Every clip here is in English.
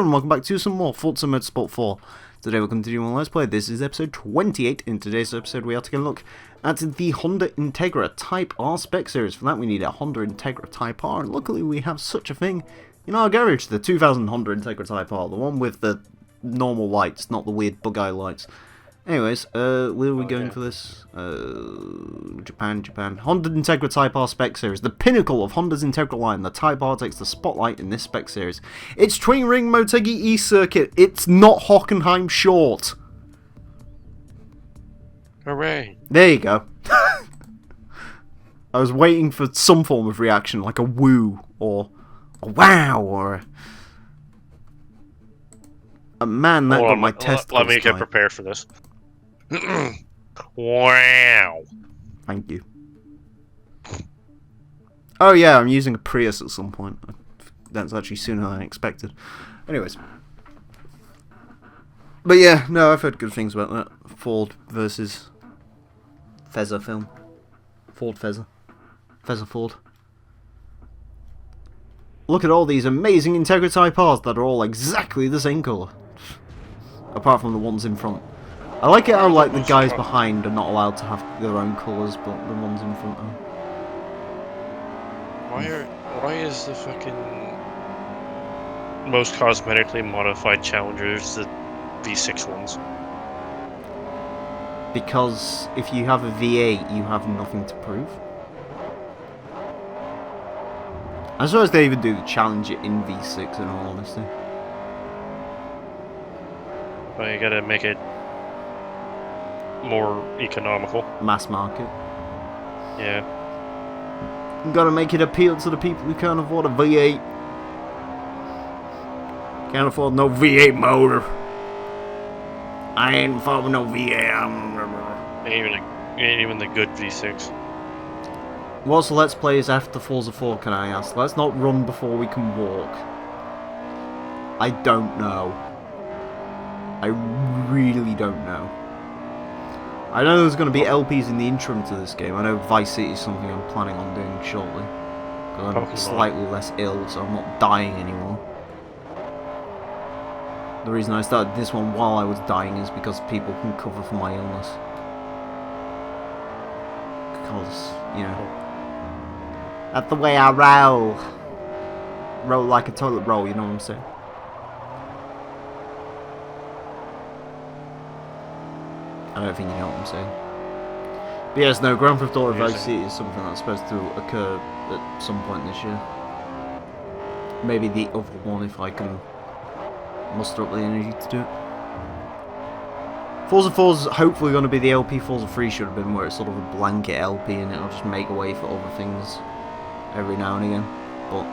gentlemen, welcome back to some more Forza Motorsport 4. Today we're continuing on Let's Play. This is episode 28. In today's episode we are taking a look at the Honda Integra Type R Spec Series. For that we need a Honda Integra Type R, and luckily we have such a thing in our garage. The 2000 Honda Integra Type R, the one with the normal lights, not the weird bug eye lights. Anyways, where are we going for this? Japan. Honda Integra Type R Spec Series. The pinnacle of Honda's Integra line. The Type R takes the spotlight in this spec series. It's twin ring Motegi E-Circuit. It's not Hockenheim short. Hooray. There you go. I was waiting for some form of reaction, like a woo, or a wow, or a man that got my testicles. Let me get prepared for this. Wow. Thank you. Oh yeah, I'm using a Prius at some point. That's actually sooner than I expected. Anyways. But yeah, no, I've heard good things about that. Ford versus Fezzer film. Fezzer Ford. Look at all these amazing Integra Type Rs that are all exactly the same colour. Apart from the ones in front. I like it how like the guys behind are not allowed to have their own colours, but the ones in front are. Why is the fucking most cosmetically modified Challengers the V6 ones? Because if you have a V8, you have nothing to prove. I suppose they even do the Challenger in V6 in all honesty. Well, you gotta make it more economical. Mass market. Yeah. You gotta make it appeal to the people who can't afford a V8. Can't afford no V8 motor. I ain't affording no V8. Ain't even the good V6. What's the Let's Plays after Forza 4, can I ask? Let's not run before we can walk. I don't know. I really don't know. I know there's going to be LPs in the interim to this game. I know Vice City is something I'm planning on doing shortly. Because I'm slightly less ill, so I'm not dying anymore. The reason I started this one while I was dying is because people can cover for my illness. Because, you know, that's the way I roll. Roll like a toilet roll, you know what I'm saying? I don't think you know what I'm saying. But yes, no, Grand Theft Auto Vice City is something that's supposed to occur at some point this year. Maybe the other one if I can muster up the energy to do it. Forza 4 is hopefully going to be the LP Forza 3 should have been, where it's sort of a blanket LP and it'll just make a way for other things every now and again. But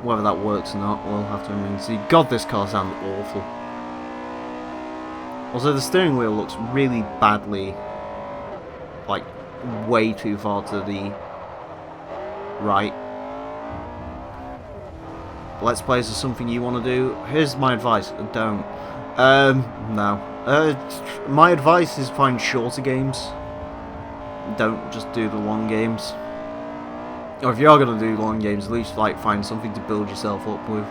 whether that works or not, we'll have to remain to see. God, this car sounds awful. Also, the steering wheel looks really badly, like, way too far to the right. Let's Plays is something you want to do? Here's my advice, don't. No. My advice is find shorter games. Don't just do the long games. Or if you are going to do long games, at least, like, find something to build yourself up with.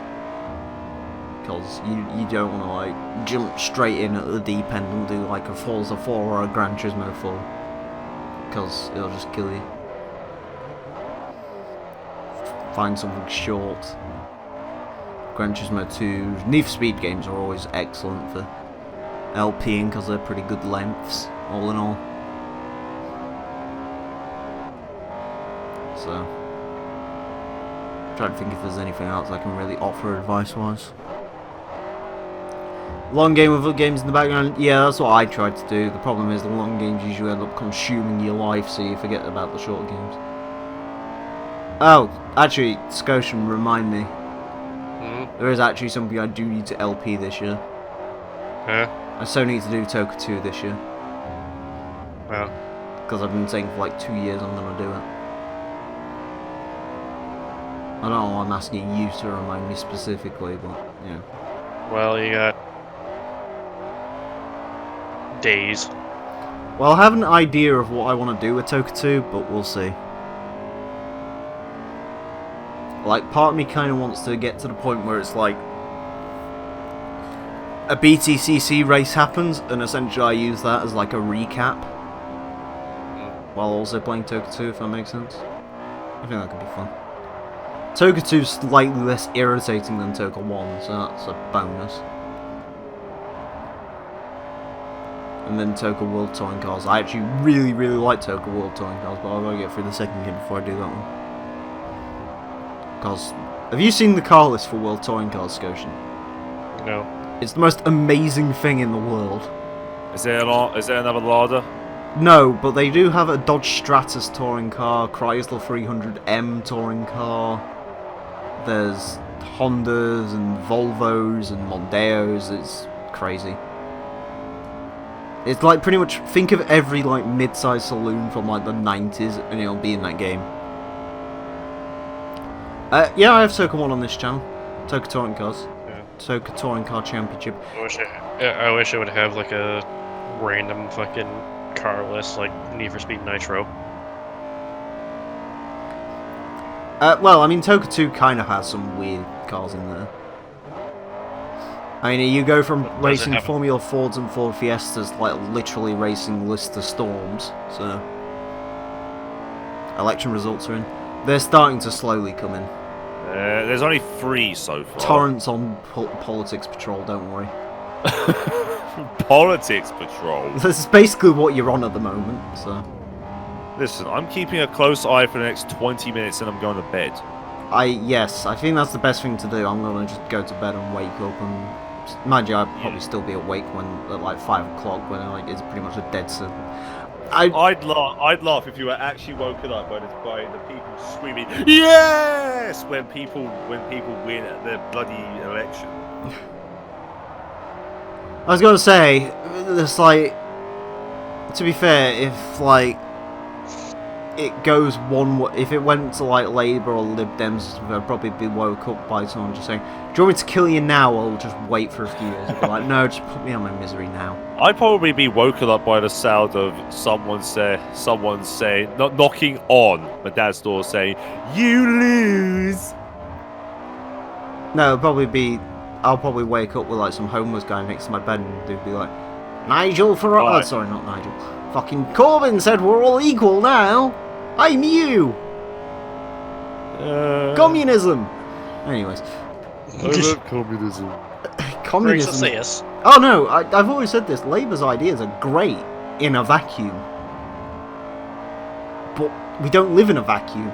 Because you don't want to like jump straight in at the deep end and do like a Forza 4 or a Gran Turismo 4, because it'll just kill you. Find something short. Gran Turismo 2, Need for Speed games are always excellent for LPing because they're pretty good lengths, all in all. So, I'm trying to think if there's anything else I can really offer advice-wise. Long game with other games in the background, yeah, that's what I tried to do. The problem is the long games usually end up consuming your life, so you forget about the short games. Oh, actually, Scotian, remind me. There is actually something I do need to LP this year. Huh? I so need to do Toka 2 this year. Well. Because I've been saying for like 2 years I'm going to do it. I don't know why I'm asking you to remind me specifically, but, you know. Well, you got days. Well, I have an idea of what I want to do with Toka 2, but we'll see. Like, part of me kind of wants to get to the point where it's like a BTCC race happens, and essentially I use that as like a recap while also playing Toka 2, if that makes sense. I think that could be fun. Toka 2 is slightly less irritating than Toka 1, so that's a bonus. And then Toka World Touring Cars. I actually really, really like Toka World Touring Cars, but I'll gotta get through the second game before I do that one. Because, have you seen the car list for World Touring Cars, Scotian? No. It's the most amazing thing in the world. Is there another Lada? No, but they do have a Dodge Stratus touring car, Chrysler 300M touring car. There's Hondas and Volvos and Mondeos. It's crazy. It's like pretty much, think of every like mid-sized saloon from like the 90s and it'll be in that game. Yeah, I have Toka 1 on this channel. Toka Touring Cars. Yeah. Toka Touring Car Championship. I wish I would have like a random fucking car list like Need for Speed Nitro. Well, I mean, Toka 2 kind of has some weird cars in there. I mean, you go from racing Formula Fords and Ford Fiestas, like literally racing Lister Storms, so... Election results are in. They're starting to slowly come in. There's only 3 so far. Torrents on Politics Patrol, don't worry. Politics Patrol? This is basically what you're on at the moment, so... Listen, I'm keeping a close eye for the next 20 minutes and I'm going to bed. Yes, I think that's the best thing to do. I'm going to just go to bed and wake up and... Mind you, I'd probably still be awake when at like 5 o'clock when like it's pretty much a dead cert. I'd laugh if you were actually woken up by the people screaming yes when people win at their bloody election. I was going to say, it's like, to be fair, if like it goes if it went to like Labour or Lib Dems, I'd probably be woke up by someone just saying, "Do you want me to kill you now, or just wait for a few years?" I'd be like, "No, just put me on my misery now." I'd probably be woken up by the sound of someone saying, not knocking on my dad's door, saying, "You lose." No, I'll probably wake up with like some homeless guy next to my bed, and they'd be like, "Nigel Farage." Sorry, not Nigel. Fucking Corbyn said we're all equal now. I'm you. Communism. Anyways. I love communism. Communism. Oh no, I've always said this. Labour's ideas are great in a vacuum, but we don't live in a vacuum.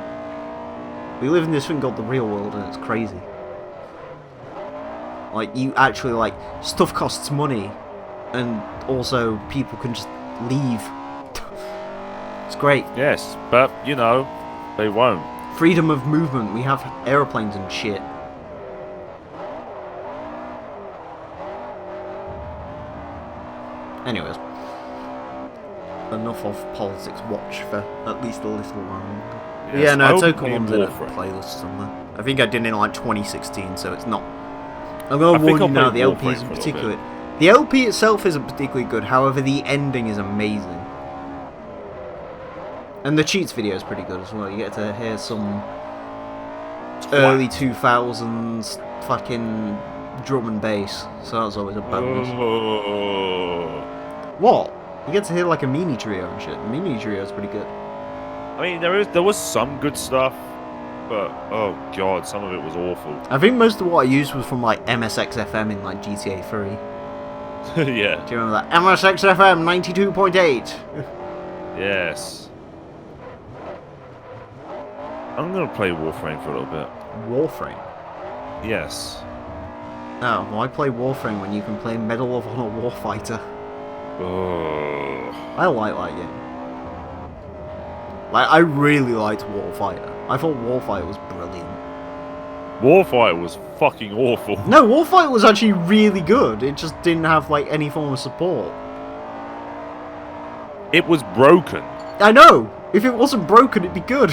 We live in this thing called the real world, and it's crazy. Like, you actually, like, stuff costs money, and also people can just leave. It's great. Yes, but, you know, they won't. Freedom of movement. We have aeroplanes and shit. Anyways. Enough of politics watch for at least a little while. Yes, yeah, no, Toka 1's in a playlist somewhere. I think I did it in like 2016, so it's not... I'm going to warn you now, the LP isn't particularly... The LP itself isn't particularly good, however the ending is amazing. And the cheats video is pretty good as well. You get to hear some early 2000s fucking drum and bass, so that's always a bonus. What? You get to hear like a Mini Trio and shit. The Mini Trio is pretty good. I mean, there was some good stuff, but oh god, some of it was awful. I think most of what I used was from like MSX FM in like GTA 3. Yeah. Do you remember that? MSX FM 92.8. Yes. I'm gonna play Warframe for a little bit. Warframe? Yes. Oh, why play Warframe when you can play Medal of Honor Warfighter? Oh. I like that game. Like, I really liked Warfighter. I thought Warfighter was brilliant. Warfighter was fucking awful. No, Warfighter was actually really good. It just didn't have, like, any form of support. It was broken. I know! If it wasn't broken, it'd be good.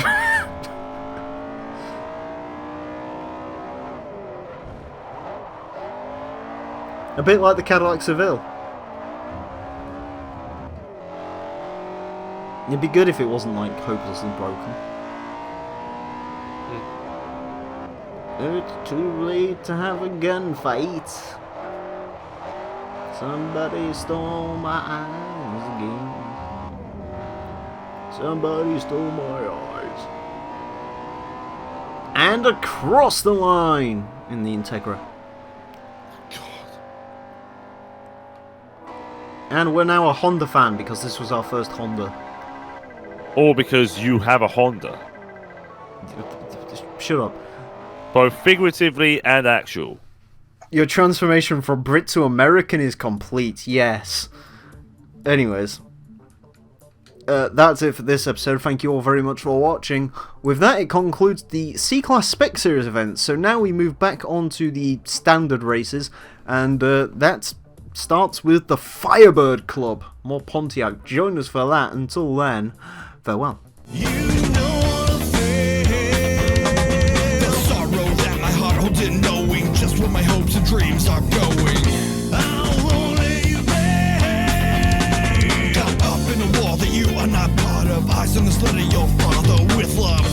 A bit like the Cadillac Seville. It'd be good if it wasn't, like, hopelessly broken. It's too late to have a gunfight. Somebody stole my eyes again. Somebody stole my eyes. And across the line in the Integra. God. And we're now a Honda fan because this was our first Honda. Or because you have a Honda. Shut up. Both figuratively and actual. Your transformation from Brit to American is complete, yes. Anyways. That's it for this episode. Thank you all very much for watching. With that, it concludes the C-Class Spec Series events. So now we move back onto the standard races. And that starts with the Firebird Club. More Pontiac. Join us for that. Until then, farewell. You know the fear, the sorrow that my heart holds in knowing just where my hopes and dreams are going. I'll only you bear. Got up in a wall that you are not part of. Eyes on this letter, your father with love.